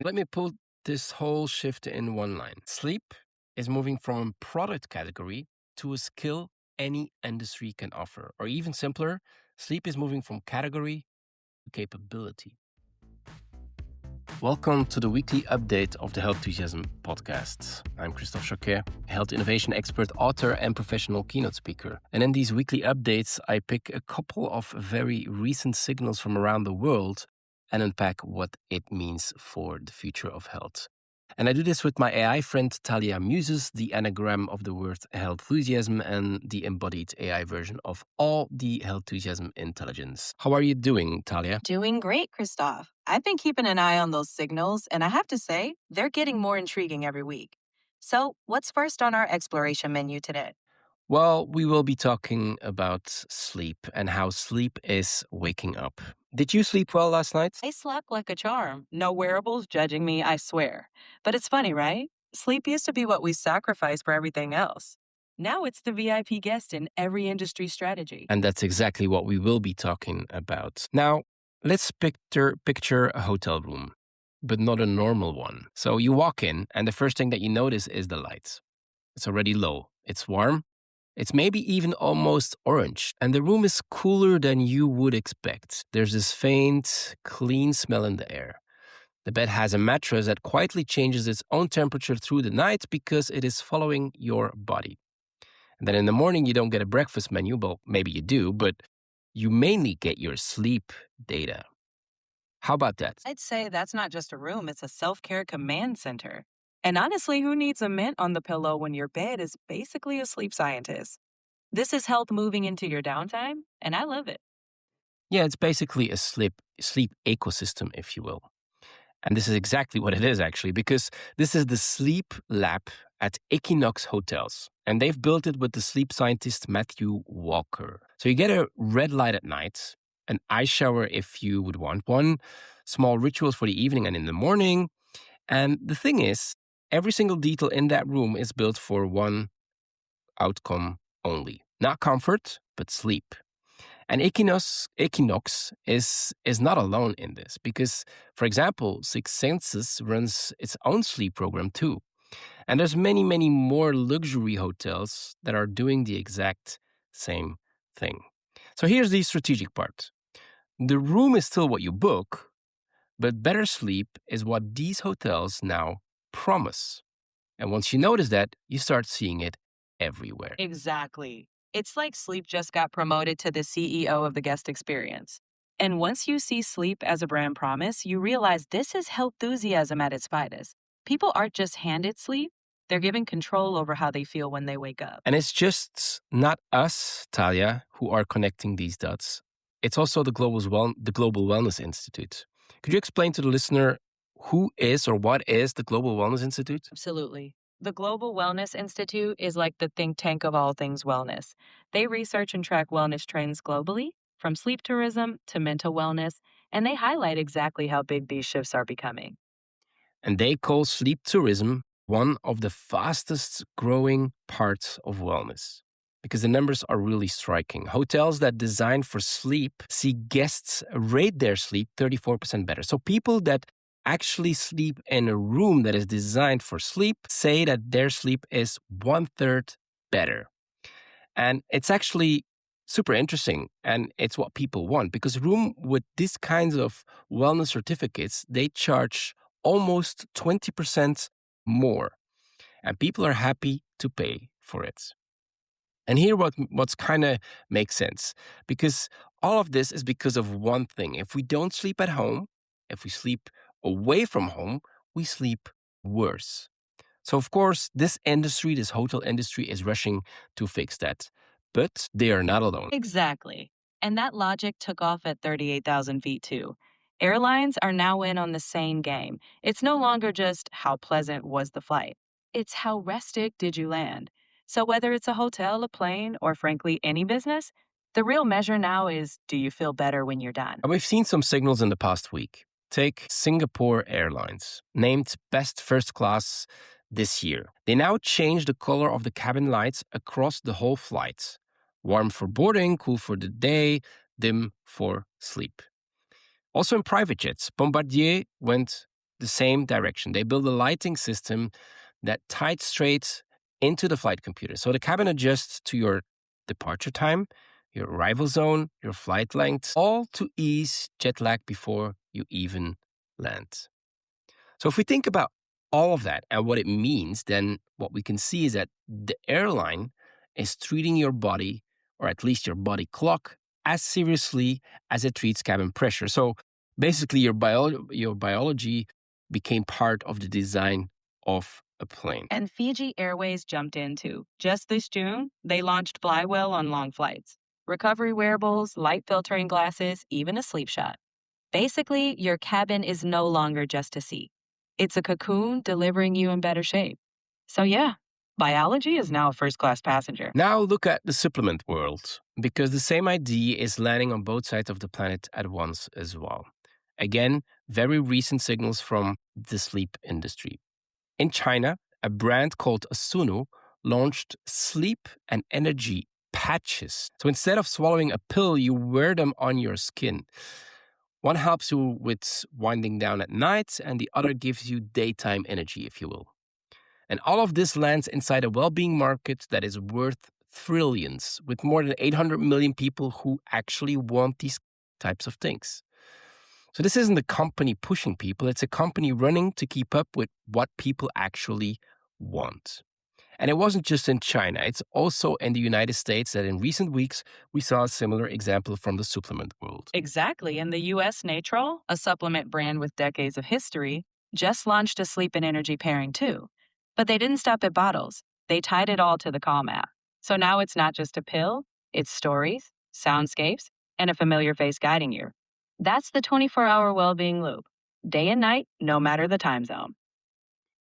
Let me put this whole shift in one line. Sleep is moving from a product category to a skill any industry can offer. Or even simpler, sleep is moving from category to capability. Welcome to the weekly update of the Healthusiasm podcast. I'm Christophe, health innovation expert, author, and professional keynote speaker. And in these weekly updates, I pick a couple of very recent signals from around the world and unpack what it means for the future of health. And I do this with my AI friend Thalia Muses, the anagram of the word Healthusiasm and the embodied AI version of all the Healthusiasm intelligence. How are you doing, Thalia? Doing great, Christophe. I've been keeping an eye on those signals, and I have to say, they're getting more intriguing every week. So, what's first on our exploration menu today? Well, we will be talking about sleep and how sleep is waking up. Did you sleep well last night? I slept like a charm. No wearables judging me, I swear. But it's funny, right? Sleep used to be what we sacrificed for everything else. Now it's the VIP guest in every industry strategy. And that's exactly what we will be talking about. Now, let's picture a hotel room, but not a normal one. So you walk in, and the first thing that you notice is the lights. It's already low. It's warm. It's maybe even almost orange. And the room is cooler than you would expect. There's this faint, clean smell in the air. The bed has a mattress that quietly changes its own temperature through the night because it is following your body. And then in the morning, you don't get a breakfast menu. Well, maybe you do, but you mainly get your sleep data. How about that? I'd say that's not just a room, it's a self care command center. And honestly, who needs a mint on the pillow when your bed is basically a sleep scientist? This is health moving into your downtime, and I love it. Yeah, it's basically a sleep ecosystem, if you will. And this is exactly what it is, actually, because this is the sleep lab at Equinox hotels. And they've built it with the sleep scientist Matthew Walker. So you get a red light at night, an ice shower if you would want one, small rituals for the evening and in the morning. And the thing is, every single detail in that room is built for one outcome only. Not comfort, but sleep. And Equinox is not alone in this because, for example, Six Senses runs its own sleep program too. And there's many, many more luxury hotels that are doing the exact same thing. So here's the strategic part. The room is still what you book, but better sleep is what these hotels now promise. And once you notice that, you start seeing it everywhere. Exactly. It's like sleep just got promoted to the CEO of the guest experience. And once you see sleep as a brand promise, you realize this is healthusiasm at its finest. People aren't just handed sleep, they're given control over how they feel when they wake up. And it's just not us, Thalia, who are connecting these dots. It's also the Global Wellness Institute. Could you explain to the listener who is or what is the Global Wellness Institute? Absolutely. The Global Wellness Institute is like the think tank of all things wellness. They research and track wellness trends globally, from sleep tourism to mental wellness, and they highlight exactly how big these shifts are becoming. And they call sleep tourism one of the fastest growing parts of wellness because the numbers are really striking. Hotels that design for sleep see guests rate their sleep 34% better. So people that actually sleep in a room that is designed for sleep say that their sleep is 1/3 better. And it's actually super interesting and it's what people want because room with these kinds of wellness certificates, they charge almost 20% more. And people are happy to pay for it. And here what's kind of makes sense because all of this is because of one thing. If we don't sleep at home, if we sleep away from home, we sleep worse. So of course, this hotel industry is rushing to fix that. But they are not alone. Exactly. And that logic took off at 38,000 feet, too. Airlines are now in on the same game. It's no longer just how pleasant was the flight, it's how rested did you land. So, whether it's a hotel, a plane, or frankly, any business, the real measure now is do you feel better when you're done? And we've seen some signals in the past week. Take Singapore Airlines, named Best First Class this year. They now change the color of the cabin lights across the whole flight. Warm for boarding, cool for the day, dim for sleep. Also in private jets, Bombardier went the same direction. They build a lighting system that tied straight into the flight computer. So the cabin adjusts to your departure time, your arrival zone, your flight length, all to ease jet lag before you even land. So if we think about all of that and what it means, then what we can see is that the airline is treating your body, or at least your body clock, as seriously as it treats cabin pressure. So basically, your biology became part of the design of a plane. And Fiji Airways jumped in too. Just this June, they launched Flywell on long flights. Recovery wearables, light filtering glasses, even a sleep shot. Basically, your cabin is no longer just a seat. It's a cocoon delivering you in better shape. So yeah, biology is now a first-class passenger. Now look at the supplement world, because the same idea is landing on both sides of the planet at once as well. Again, very recent signals from the sleep industry. In China, a brand called Asunu launched sleep and energy patches. So instead of swallowing a pill, you wear them on your skin. One helps you with winding down at night, and the other gives you daytime energy, if you will. And all of this lands inside a well-being market that is worth trillions, with more than 800 million people who actually want these types of things. So this isn't a company pushing people, it's a company running to keep up with what people actually want. And it wasn't just in China, it's also in the United States that in recent weeks we saw a similar example from the supplement world. Exactly. In the US, Natrol, a supplement brand with decades of history, just launched a sleep and energy pairing too. But they didn't stop at bottles. They tied it all to the Calm app. So now it's not just a pill, it's stories, soundscapes, and a familiar face guiding you. That's the 24-hour well-being loop. Day and night, no matter the time zone.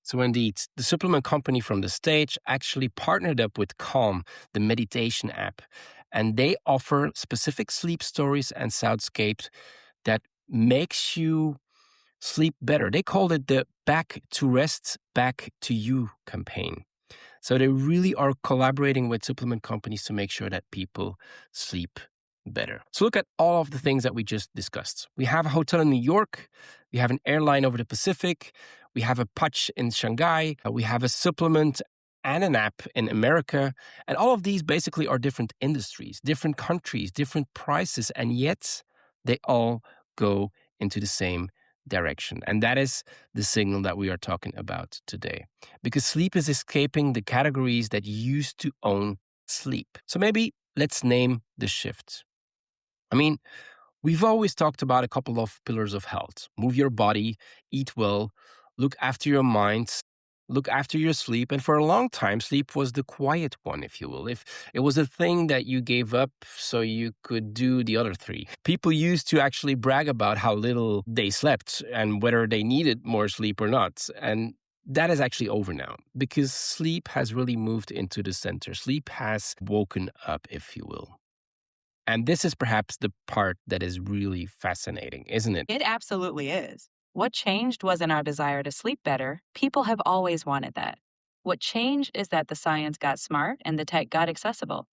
So indeed, the supplement company from the States actually partnered up with Calm, the meditation app, and they offer specific sleep stories and soundscapes that makes you sleep better. They called it the Back to Rest, Back to You campaign. So they really are collaborating with supplement companies to make sure that people sleep better. So look at all of the things that we just discussed. We have a hotel in New York. We have an airline over the Pacific. We have a patch in Shanghai. We have a supplement and an app in America. And all of these basically are different industries, different countries, different prices, and yet they all go into the same direction. And that is the signal that we are talking about today. Because sleep is escaping the categories that used to own sleep. So maybe let's name the shift. I mean, we've always talked about a couple of pillars of health. Move your body, eat well, look after your mind, look after your sleep. And for a long time, sleep was the quiet one, if you will. If it was a thing that you gave up so you could do the other three. People used to actually brag about how little they slept and whether they needed more sleep or not. And that is actually over now because sleep has really moved into the center. Sleep has woken up, if you will. And this is perhaps the part that is really fascinating, isn't it? It absolutely is. What changed wasn't our desire to sleep better. People have always wanted that. What changed is that the science got smart and the tech got accessible.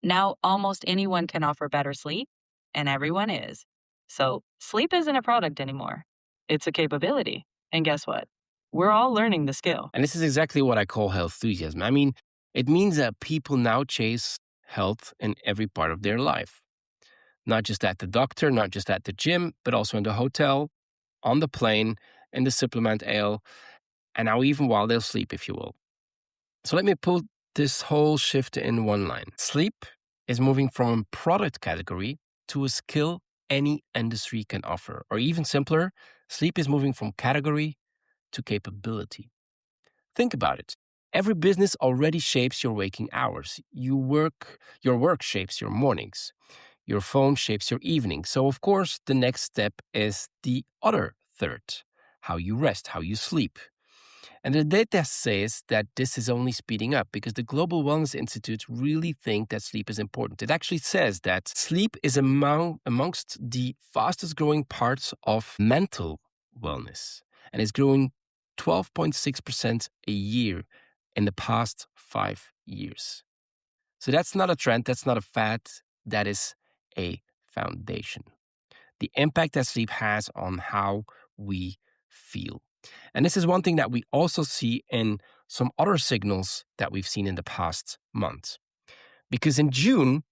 Now almost anyone can offer better sleep, and everyone is. So sleep isn't a product anymore. It's a capability. And guess what? We're all learning the skill. And this is exactly what I call healthusiasm. I mean, it means that people now chase health in every part of their life. Not just at the doctor, not just at the gym, but also in the hotel, on the plane, in the supplement aisle, and now even while they'll sleep, if you will. So let me put this whole shift in one line. Sleep is moving from a product category to a skill any industry can offer. Or even simpler, sleep is moving from category to capability. Think about it. Every business already shapes your waking hours. Your work shapes your mornings. Your phone shapes your evening. So, of course, the next step is the other third, how you rest, how you sleep. And the data says that this is only speeding up because the Global Wellness Institute really think that sleep is important. It actually says that sleep is amongst the fastest growing parts of mental wellness and is growing 12.6% a year in the past 5 years. So that's not a trend, that's not a fad, that is a foundation. The impact that sleep has on how we feel. And this is one thing that we also see in some other signals that we've seen in the past month. Because in June,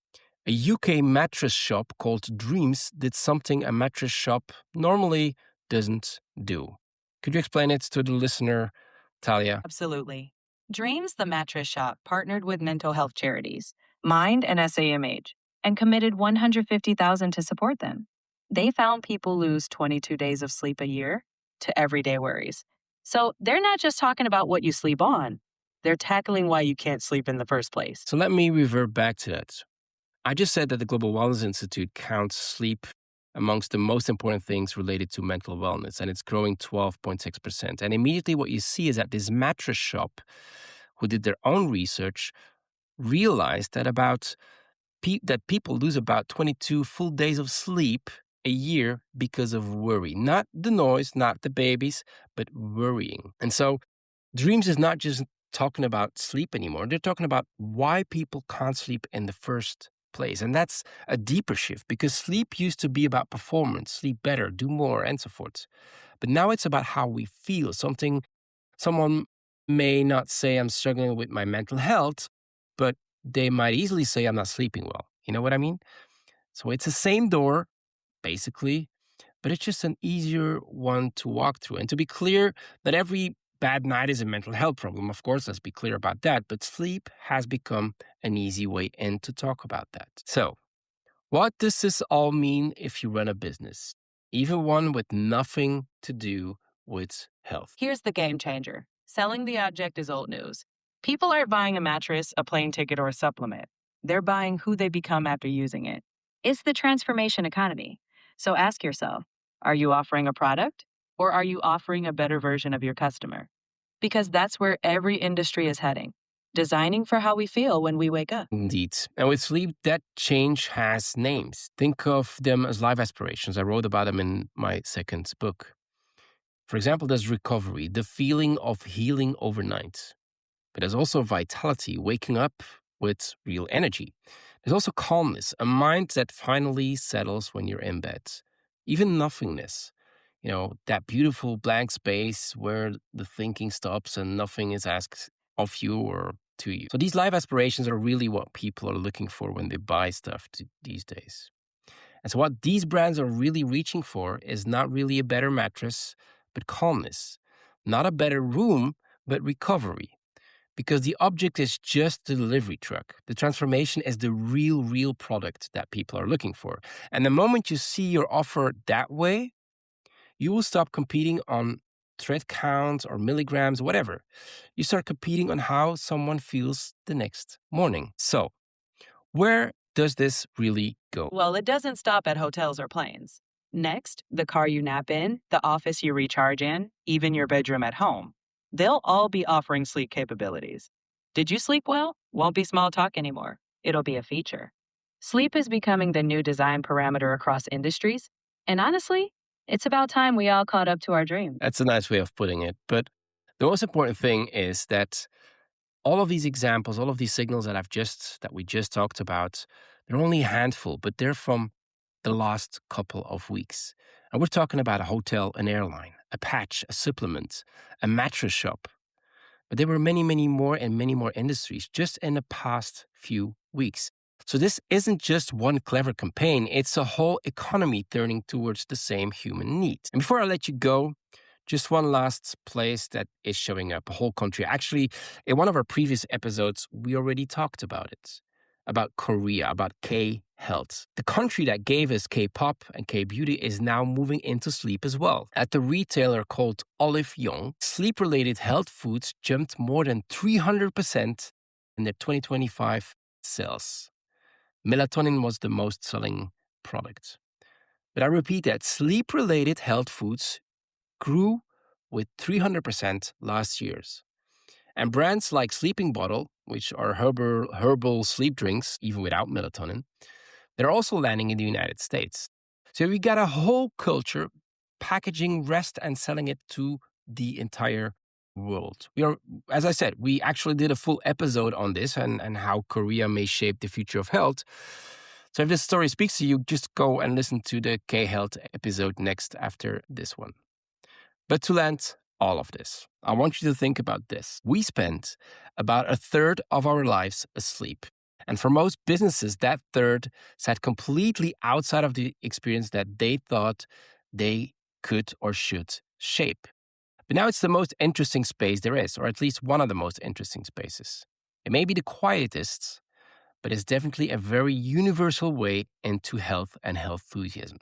a UK mattress shop called Dreams did something a mattress shop normally doesn't do. Could you explain it to the listener, Thalia? Absolutely. Dreams, the mattress shop, partnered with mental health charities, Mind and SAMH, and committed $150,000 to support them. They found people lose 22 days of sleep a year to everyday worries. So they're not just talking about what you sleep on, they're tackling why you can't sleep in the first place. So let me revert back to that. I just said that the Global Wellness Institute counts sleep amongst the most important things related to mental wellness, and it's growing 12.6%. And immediately what you see is that this mattress shop, who did their own research, realized that that people lose about 22 full days of sleep a year because of worry. Not the noise, not the babies, but worrying. And so Dreams is not just talking about sleep anymore. They're talking about why people can't sleep in the first place. And that's a deeper shift because sleep used to be about performance, sleep better, do more, and so forth. But now it's about how we feel. Someone may not say I'm struggling with my mental health, but they might easily say I'm not sleeping well. You know what I mean? So it's the same door, basically, but it's just an easier one to walk through. And to be clear, not every bad night is a mental health problem. Of course, let's be clear about that. But sleep has become an easy way in to talk about that. So, what does this all mean if you run a business, even one with nothing to do with health? Here's the game changer. Selling the object is old news. People aren't buying a mattress, a plane ticket, or a supplement. They're buying who they become after using it. It's the transformation economy. So ask yourself, are you offering a product or are you offering a better version of your customer? Because that's where every industry is heading, designing for how we feel when we wake up. Indeed. And with sleep, that change has names. Think of them as life aspirations. I wrote about them in my second book. For example, there's recovery, the feeling of healing overnight. But there's also vitality, waking up with real energy. There's also calmness, a mind that finally settles when you're in bed. Even nothingness, that beautiful blank space where the thinking stops and nothing is asked of you or to you. So these life aspirations are really what people are looking for when they buy stuff these days. And so what these brands are really reaching for is not really a better mattress, but calmness. Not a better room, but recovery. Because the object is just the delivery truck. The transformation is the real product that people are looking for. And the moment you see your offer that way, you will stop competing on thread counts or milligrams, whatever. You start competing on how someone feels the next morning. So, where does this really go? Well, it doesn't stop at hotels or planes. Next, the car you nap in, the office you recharge in, even your bedroom at home. They'll all be offering sleep capabilities. Did you sleep well? Won't be small talk anymore. It'll be a feature. Sleep is becoming the new design parameter across industries. And honestly, it's about time we all caught up to our dreams. That's a nice way of putting it. But the most important thing is that all of these examples, all of these signals that we just talked about, they're only a handful, but they're from the last couple of weeks. And we're talking about a hotel, an airline, a patch, a supplement, a mattress shop. But there were many more and many more industries just in the past few weeks. So this isn't just one clever campaign, it's a whole economy turning towards the same human needs. And before I let you go, just one last place that is showing up, a whole country. Actually, in one of our previous episodes, we already talked about it, about Korea, about K-health. The country that gave us K-pop and K-beauty is now moving into sleep as well. At the retailer called Olive Young, sleep-related health foods jumped more than 300% in their 2025 sales. Melatonin was the most selling product. But I repeat that sleep-related health foods grew with 300% last year. And brands like Sleeping Bottle, which are herbal sleep drinks, even without melatonin, they're also landing in the United States. So we got a whole culture packaging rest and selling it to the entire world. As I said, we actually did a full episode on this and how Korea may shape the future of health. So if this story speaks to you, just go and listen to the K-Health episode next after this one. But to land, all of this. I want you to think about this. We spend about a third of our lives asleep. And for most businesses, that third sat completely outside of the experience that they thought they could or should shape. But now it's the most interesting space there is, or at least one of the most interesting spaces. It may be the quietest, but it's definitely a very universal way into health and healthusiasm.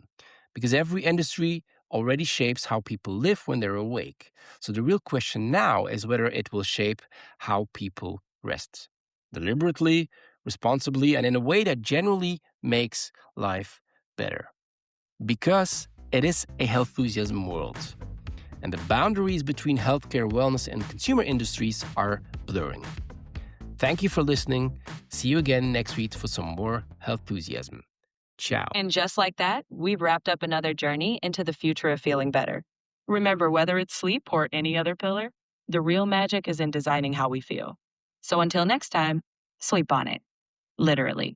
Because every industry already shapes how people live when they're awake. So the real question now is whether it will shape how people rest. Deliberately, responsibly, and in a way that generally makes life better. Because it is a healthusiasm world. And the boundaries between healthcare, wellness, and consumer industries are blurring. Thank you for listening. See you again next week for some more Healthusiasm. Ciao. And just like that, we've wrapped up another journey into the future of feeling better. Remember, whether it's sleep or any other pillar, the real magic is in designing how we feel. So until next time, sleep on it. Literally.